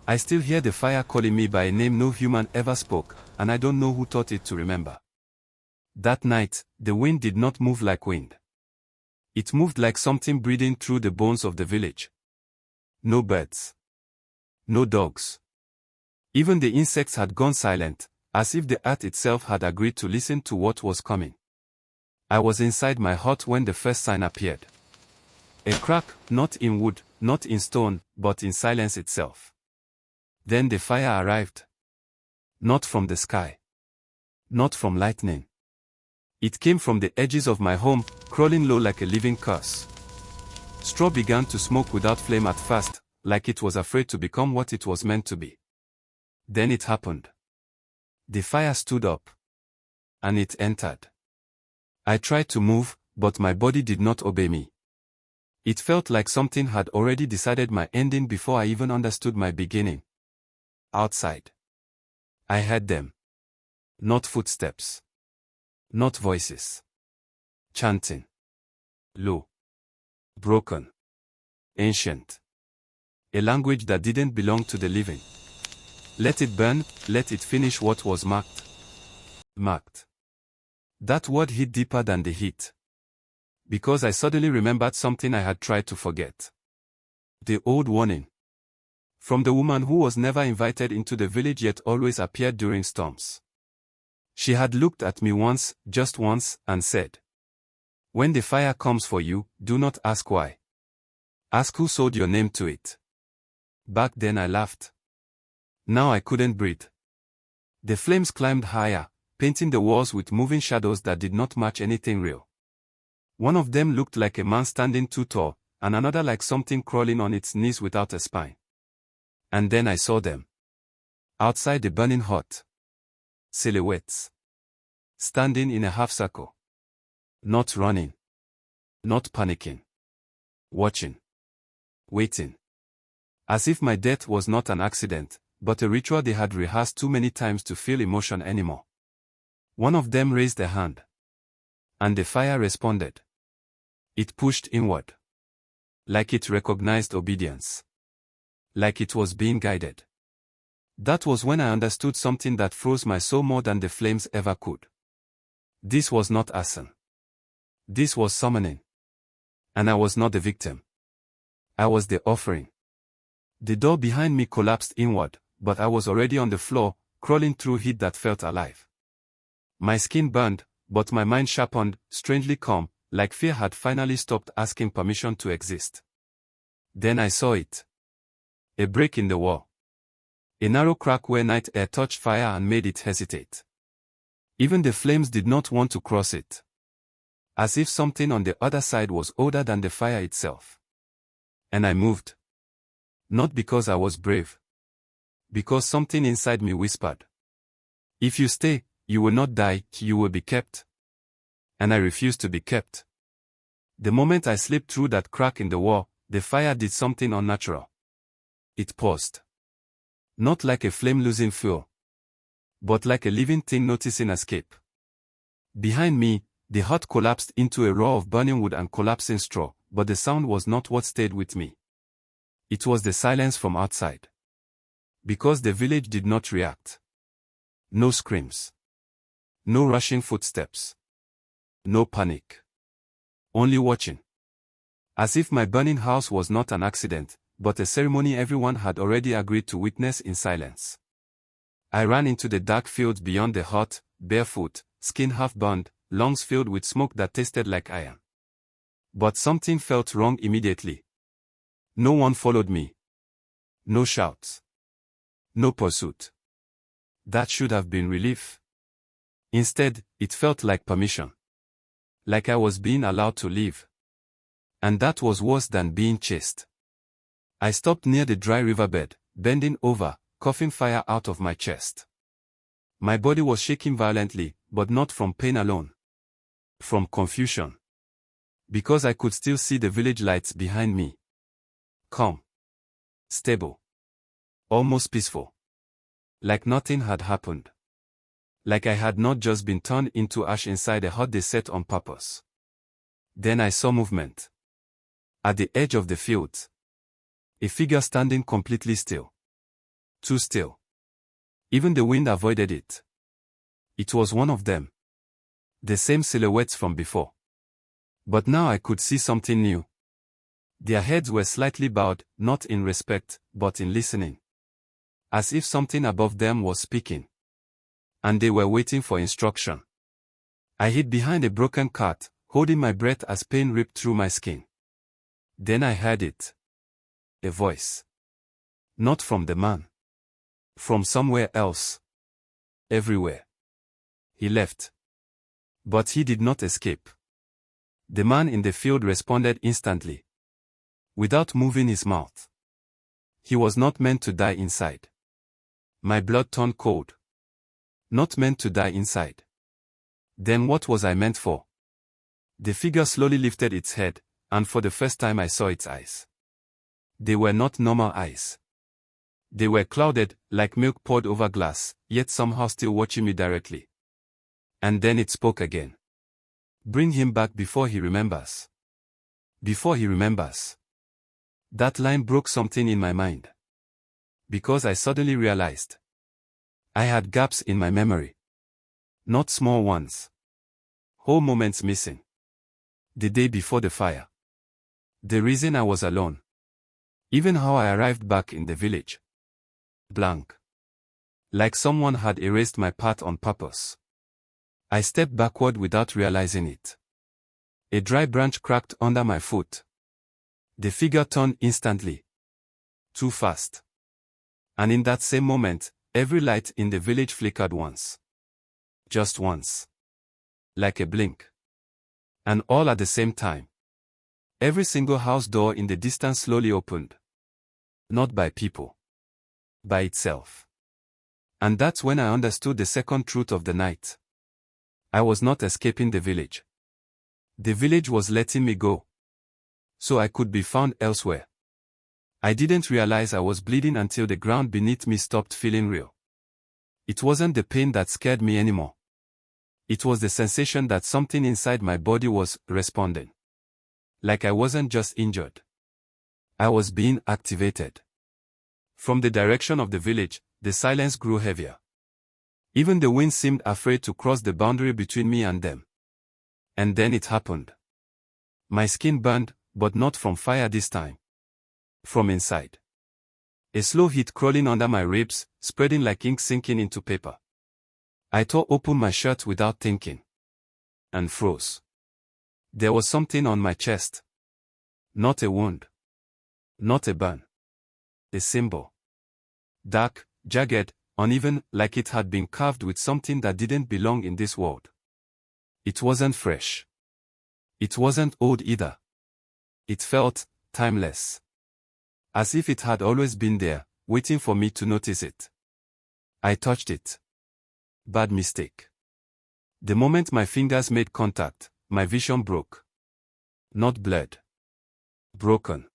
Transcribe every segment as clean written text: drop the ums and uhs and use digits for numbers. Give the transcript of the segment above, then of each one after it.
I still hear the fire calling me by a name no human ever spoke, and I don't know who taught it to remember. That night, the wind did not move like wind. It moved like something breathing through the bones of the village. No birds. No dogs. Even the insects had gone silent, as if the earth itself had agreed to listen to what was coming. I was inside my hut when the first sign appeared. A crack, not in wood, not in stone, but in silence itself. Then the fire arrived. Not from the sky. Not from lightning. It came from the edges of my home, crawling low like a living curse. Straw began to smoke without flame at first, like it was afraid to become what it was meant to be. Then it happened. The fire stood up. And it entered. I tried to move, but my body did not obey me. It felt like something had already decided my ending before I even understood my beginning. Outside. I heard them. Not footsteps. Not voices. Chanting. Low. Broken. Ancient. A language that didn't belong to the living. Let it burn, let it finish what was marked. Marked. That word hit deeper than the heat. Because I suddenly remembered something I had tried to forget. The old warning. From the woman who was never invited into the village yet always appeared during storms. She had looked at me once, just once, and said, "When the fire comes for you, do not ask why. Ask who sold your name to it." Back then I laughed. Now I couldn't breathe. The flames climbed higher, painting the walls with moving shadows that did not match anything real. One of them looked like a man standing too tall, and another like something crawling on its knees without a spine. And then I saw them. Outside the burning hut. Silhouettes. Standing in a half circle. Not running. Not panicking. Watching. Waiting. As if my death was not an accident, but a ritual they had rehearsed too many times to feel emotion anymore. One of them raised a hand. And the fire responded. It pushed inward. Like it recognized obedience. Like it was being guided. That was when I understood something that froze my soul more than the flames ever could. This was not arson. This was summoning. And I was not the victim. I was the offering. The door behind me collapsed inward, but I was already on the floor, crawling through heat that felt alive. My skin burned, but my mind sharpened, strangely calm, like fear had finally stopped asking permission to exist. Then I saw it. A break in the wall. A narrow crack where night air touched fire and made it hesitate. Even the flames did not want to cross it. As if something on the other side was older than the fire itself. And I moved. Not because I was brave. Because something inside me whispered. If you stay, you will not die, you will be kept. And I refused to be kept. The moment I slipped through that crack in the wall, the fire did something unnatural. It paused. Not like a flame losing fuel. But like a living thing noticing escape. Behind me, the hut collapsed into a roar of burning wood and collapsing straw, but the sound was not what stayed with me. It was the silence from outside. Because the village did not react. No screams. No rushing footsteps. No panic. Only watching. As if my burning house was not an accident, but a ceremony everyone had already agreed to witness in silence. I ran into the dark fields beyond the hut, barefoot, skin half burned, lungs filled with smoke that tasted like iron. But something felt wrong immediately. No one followed me. No shouts. No pursuit. That should have been relief. Instead, it felt like permission. Like I was being allowed to live. And that was worse than being chased. I stopped near the dry riverbed, bending over, coughing fire out of my chest. My body was shaking violently, but not from pain alone. From confusion. Because I could still see the village lights behind me. Calm. Stable. Almost peaceful. Like nothing had happened. Like I had not just been turned into ash inside a hut they set on purpose. Then I saw movement. At the edge of the fields. A figure standing completely still. too still. Even the wind avoided it. It was one of them. The same silhouettes from before. But now I could see something new. Their heads were slightly bowed, not in respect, but in listening. As if something above them was speaking. And they were waiting for instruction. I hid behind a broken cart, holding my breath as pain ripped through my skin. Then I heard it. A voice. Not from the man. From somewhere else. Everywhere. He left. But he did not escape. The man in the field responded instantly. Without moving his mouth. He was not meant to die inside. My blood turned cold. Not meant to die inside. Then what was I meant for? The figure slowly lifted its head, and for the first time I saw its eyes. They were not normal eyes. They were clouded, like milk poured over glass, yet somehow still watching me directly. And then it spoke again. Bring him back before he remembers. Before he remembers. That line broke something in my mind. Because I suddenly realized. I had gaps in my memory. Not small ones. Whole moments missing. The day before the fire. The reason I was alone. Even how I arrived back in the village. Blank. Like someone had erased my path on purpose. I stepped backward without realizing it. A dry branch cracked under my foot. The figure turned instantly. Too fast. And in that same moment, every light in the village flickered once. Just once. Like a blink. And all at the same time. Every single house door in the distance slowly opened. Not by people. By itself. And that's when I understood the second truth of the night. I was not escaping the village. The village was letting me go. So I could be found elsewhere. I didn't realize I was bleeding until the ground beneath me stopped feeling real. It wasn't the pain that scared me anymore. It was the sensation that something inside my body was responding. Like I wasn't just injured. I was being activated. From the direction of the village, the silence grew heavier. Even the wind seemed afraid to cross the boundary between me and them. And then it happened. My skin burned, but not from fire this time. From inside. A slow heat crawling under my ribs, spreading like ink sinking into paper. I tore open my shirt without thinking. And froze. There was something on my chest. Not a wound. Not a burn. A symbol. Dark, jagged, uneven, like it had been carved with something that didn't belong in this world. It wasn't fresh. It wasn't old either. It felt timeless. As if it had always been there, waiting for me to notice it. I touched it. Bad mistake. The moment my fingers made contact, my vision broke. Not blurred. Broken.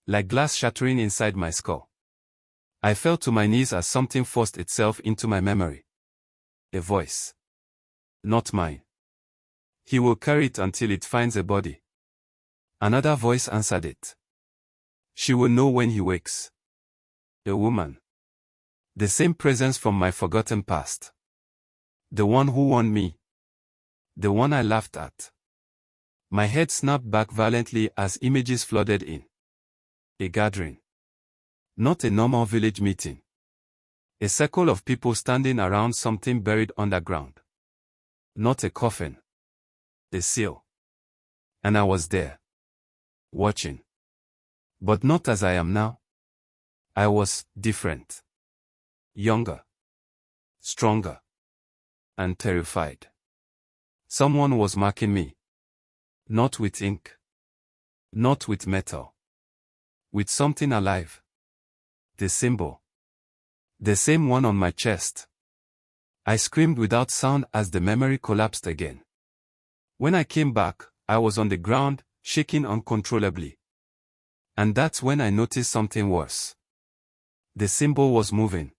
Like glass shattering inside my skull. I fell to my knees as something forced itself into my memory. A voice. Not mine. He will carry it until it finds a body. Another voice answered it. She will know when he wakes. A woman. The same presence from my forgotten past. The one who warned me. The one I laughed at. My head snapped back violently as images flooded in. A gathering. Not a normal village meeting. A circle of people standing around something buried underground. Not a coffin. A seal. And I was there. Watching. But not as I am now. I was different. Younger. Stronger. And terrified. Someone was marking me. Not with ink. Not with metal. With something alive. The symbol. The same one on my chest. I screamed without sound as the memory collapsed again. When I came back, I was on the ground, shaking uncontrollably. And that's when I noticed something worse. The symbol was moving.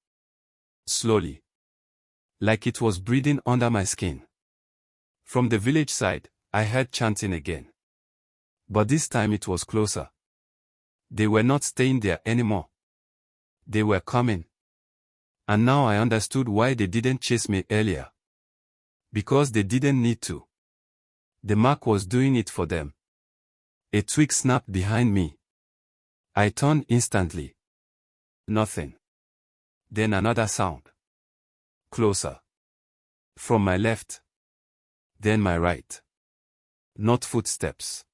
Slowly. Like it was breathing under my skin. From the village side, I heard chanting again. But this time it was closer. They were not staying there anymore. They were coming. And now I understood why they didn't chase me earlier. Because they didn't need to. The mark was doing it for them. A twig snapped behind me. I turned instantly. Nothing. Then another sound. Closer. From my left. Then my right. Not footsteps.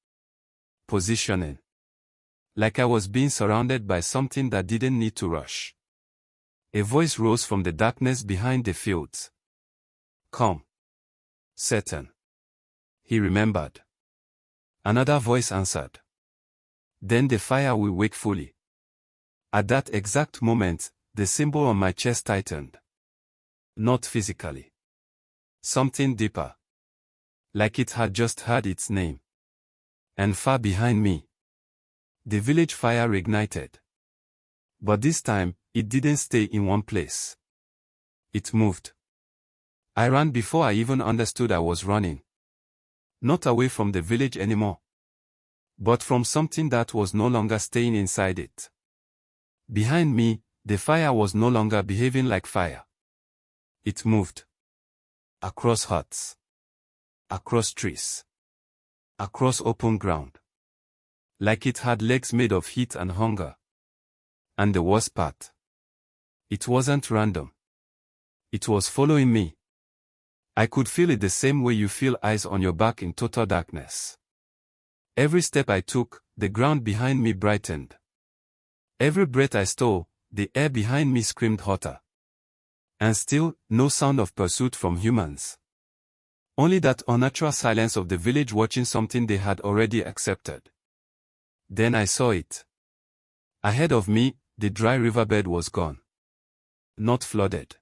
Positioning. Like I was being surrounded by something that didn't need to rush. A voice rose from the darkness behind the fields. Come. Satan. He remembered. Another voice answered. Then the fire will wake fully. At that exact moment, the symbol on my chest tightened. Not physically. Something deeper. Like it had just heard its name. And far behind me, the village fire reignited. But this time, it didn't stay in one place. It moved. I ran before I even understood I was running. Not away from the village anymore. But from something that was no longer staying inside it. Behind me, the fire was no longer behaving like fire. It moved. Across huts. Across trees. Across open ground. Like it had legs made of heat and hunger. And the worst part. It wasn't random. It was following me. I could feel it the same way you feel eyes on your back in total darkness. Every step I took, the ground behind me brightened. Every breath I stole, the air behind me screamed hotter. And still, no sound of pursuit from humans. Only that unnatural silence of the village watching something they had already accepted. Then I saw it. Ahead of me, the dry riverbed was gone. Not flooded.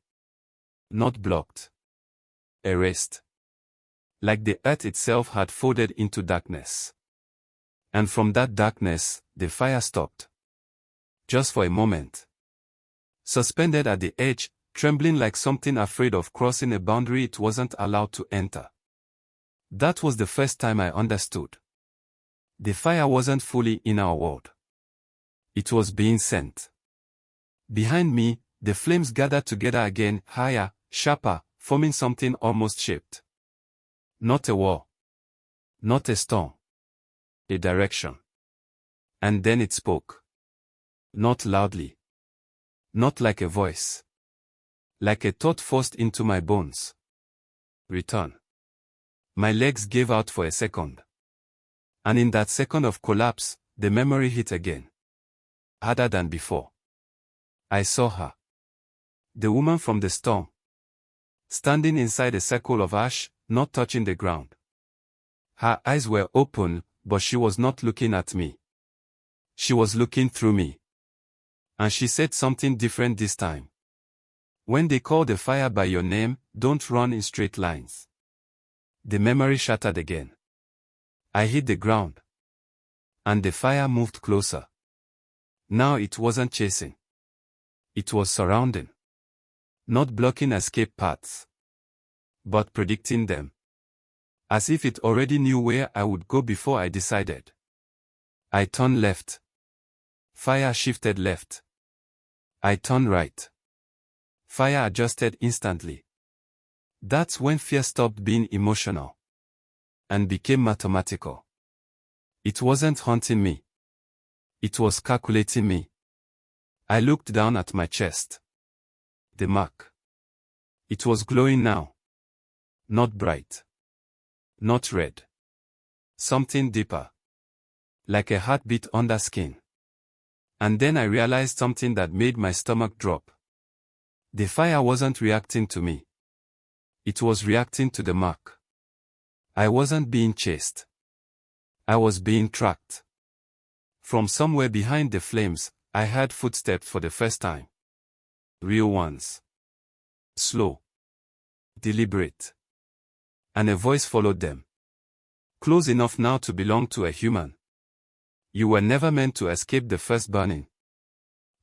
Not blocked. Erased. Like the earth itself had folded into darkness. And from that darkness, the fire stopped. Just for a moment. Suspended at the edge, trembling like something afraid of crossing a boundary it wasn't allowed to enter. That was the first time I understood. The fire wasn't fully in our world. It was being sent. Behind me, the flames gathered together again, higher, sharper, forming something almost shaped. Not a war. Not a storm. A direction. And then it spoke. Not loudly. Not like a voice. Like a thought forced into my bones. Return. My legs gave out for a second. And in that second of collapse, the memory hit again. Harder than before. I saw her. The woman from the storm. Standing inside a circle of ash, not touching the ground. Her eyes were open, but she was not looking at me. She was looking through me. And she said something different this time. When they call the fire by your name, don't run in straight lines. The memory shattered again. I hit the ground. And the fire moved closer. Now it wasn't chasing. It was surrounding. Not blocking escape paths. But predicting them. As if it already knew where I would go before I decided. I turned left. Fire shifted left. I turned right. Fire adjusted instantly. That's when fear stopped being emotional. And became mathematical. It wasn't haunting me. It was calculating me. I looked down at my chest. The mark. It was glowing now. Not bright. Not red. Something deeper. Like a heartbeat under skin. And then I realized something that made my stomach drop. The fire wasn't reacting to me. It was reacting to the mark. I wasn't being chased. I was being tracked. From somewhere behind the flames, I heard footsteps for the first time. Real ones. Slow. Deliberate. And a voice followed them. Close enough now to belong to a human. You were never meant to escape the first burning.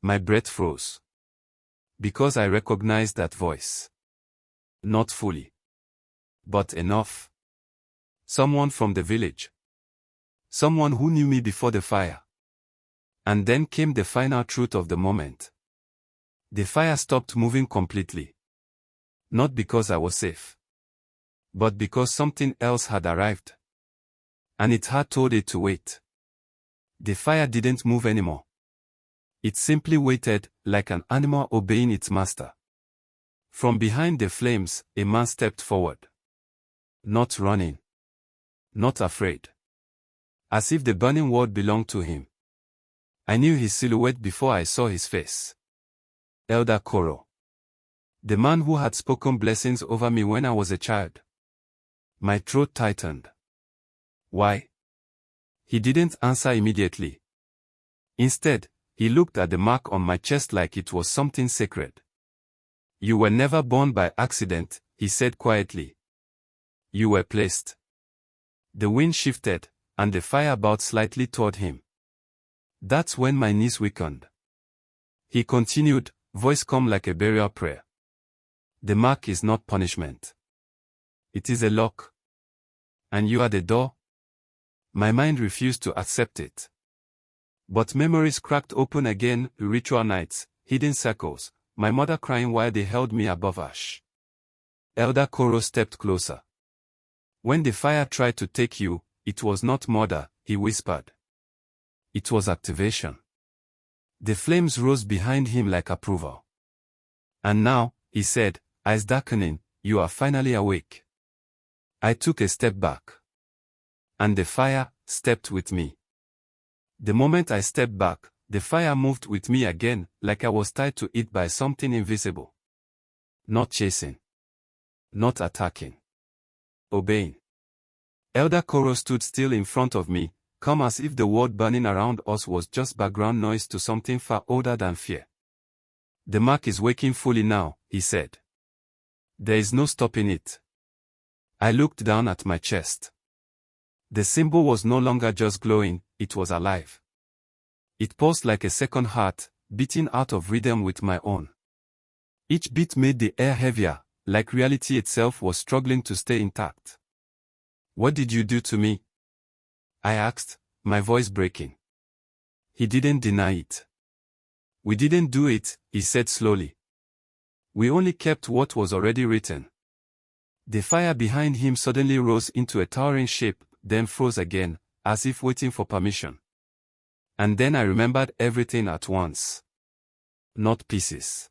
My breath froze. Because I recognized that voice. Not fully. But enough. Someone from the village. Someone who knew me before the fire. And then came the final truth of the moment. The fire stopped moving completely. Not because I was safe, but because something else had arrived. And it had told it to wait. The fire didn't move anymore. It simply waited, like an animal obeying its master. From behind the flames, a man stepped forward. Not running. Not afraid. As if the burning world belonged to him. I knew his silhouette before I saw his face. Elder Koro. The man who had spoken blessings over me when I was a child. My throat tightened. Why? He didn't answer immediately. Instead, he looked at the mark on my chest like it was something sacred. You were never born by accident, he said quietly. You were placed. The wind shifted, and the fire bowed slightly toward him. That's when my knees weakened. He continued, voice calm like a burial prayer. The mark is not punishment. It is a lock. And you are the door? My mind refused to accept it. But memories cracked open again, ritual nights, hidden circles, my mother crying while they held me above ash. Elder Koro stepped closer. When the fire tried to take you, it was not murder, he whispered. It was activation. The flames rose behind him like approval. And now, he said, eyes darkening, you are finally awake. I took a step back. And the fire stepped with me. The moment I stepped back, the fire moved with me again, like I was tied to it by something invisible. Not chasing. Not attacking. Obeying. Elder Koro stood still in front of me, calm as if the world burning around us was just background noise to something far older than fear. The mark is waking fully now, he said. There is no stopping it. I looked down at my chest. The symbol was no longer just glowing, it was alive. It pulsed like a second heart, beating out of rhythm with my own. Each beat made the air heavier, like reality itself was struggling to stay intact. What did you do to me? I asked, my voice breaking. He didn't deny it. We didn't do it, he said slowly. We only kept what was already written. The fire behind him suddenly rose into a towering shape, then froze again, as if waiting for permission. And then I remembered everything at once. Not pieces.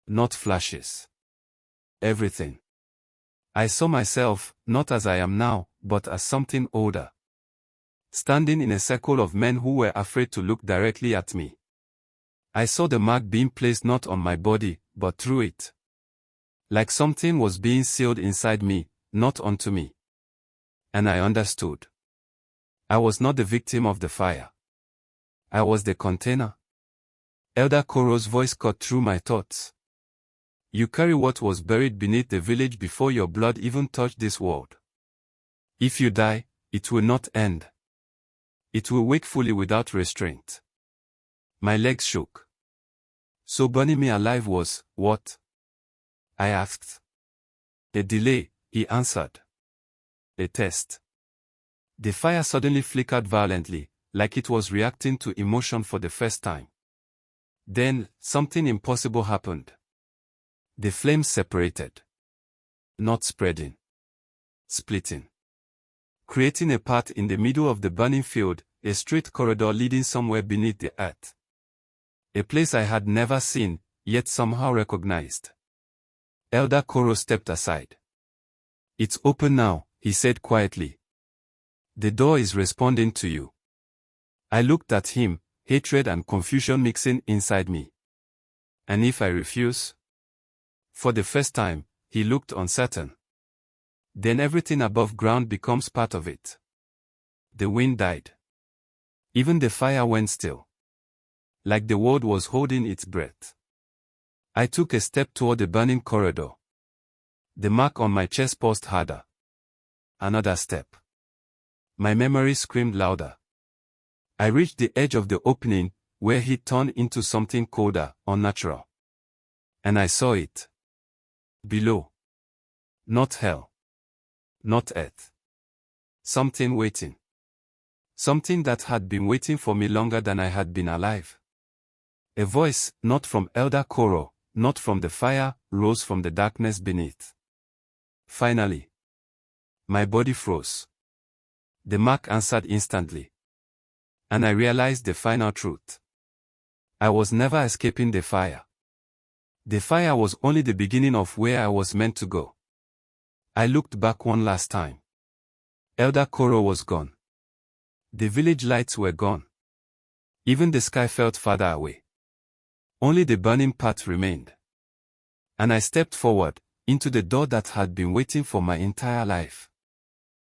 Not flashes. Everything. I saw myself, not as I am now, but as something older. Standing in a circle of men who were afraid to look directly at me. I saw the mark being placed not on my body, but through it. Like something was being sealed inside me, not onto me. And I understood. I was not the victim of the fire. I was the container. Elder Koro's voice cut through my thoughts. You carry what was buried beneath the village before your blood even touched this world. If you die, it will not end. It will wake fully without restraint. My legs shook. So burning me alive was, what? I asked. A delay, he answered. A test. The fire suddenly flickered violently, like it was reacting to emotion for the first time. Then, something impossible happened. The flames separated. Not spreading. Splitting. Creating a path in the middle of the burning field, a straight corridor leading somewhere beneath the earth. A place I had never seen, yet somehow recognized. Elder Koro stepped aside. It's open now, he said quietly. The door is responding to you. I looked at him, hatred and confusion mixing inside me. And if I refuse? For the first time, he looked uncertain. Then everything above ground becomes part of it. The wind died. Even the fire went still. Like the world was holding its breath. I took a step toward the burning corridor. The mark on my chest pulsed harder. Another step. My memory screamed louder. I reached the edge of the opening, where heat turned into something colder, unnatural. And I saw it. Below. Not hell. Not earth. Something waiting. Something that had been waiting for me longer than I had been alive. A voice, not from Elder Koro, not from the fire, rose from the darkness beneath. Finally, my body froze. The mark answered instantly. And I realized the final truth. I was never escaping the fire. The fire was only the beginning of where I was meant to go. I looked back one last time. Elder Koro was gone. The village lights were gone. Even the sky felt farther away. Only the burning path remained. And I stepped forward, into the door that had been waiting for my entire life.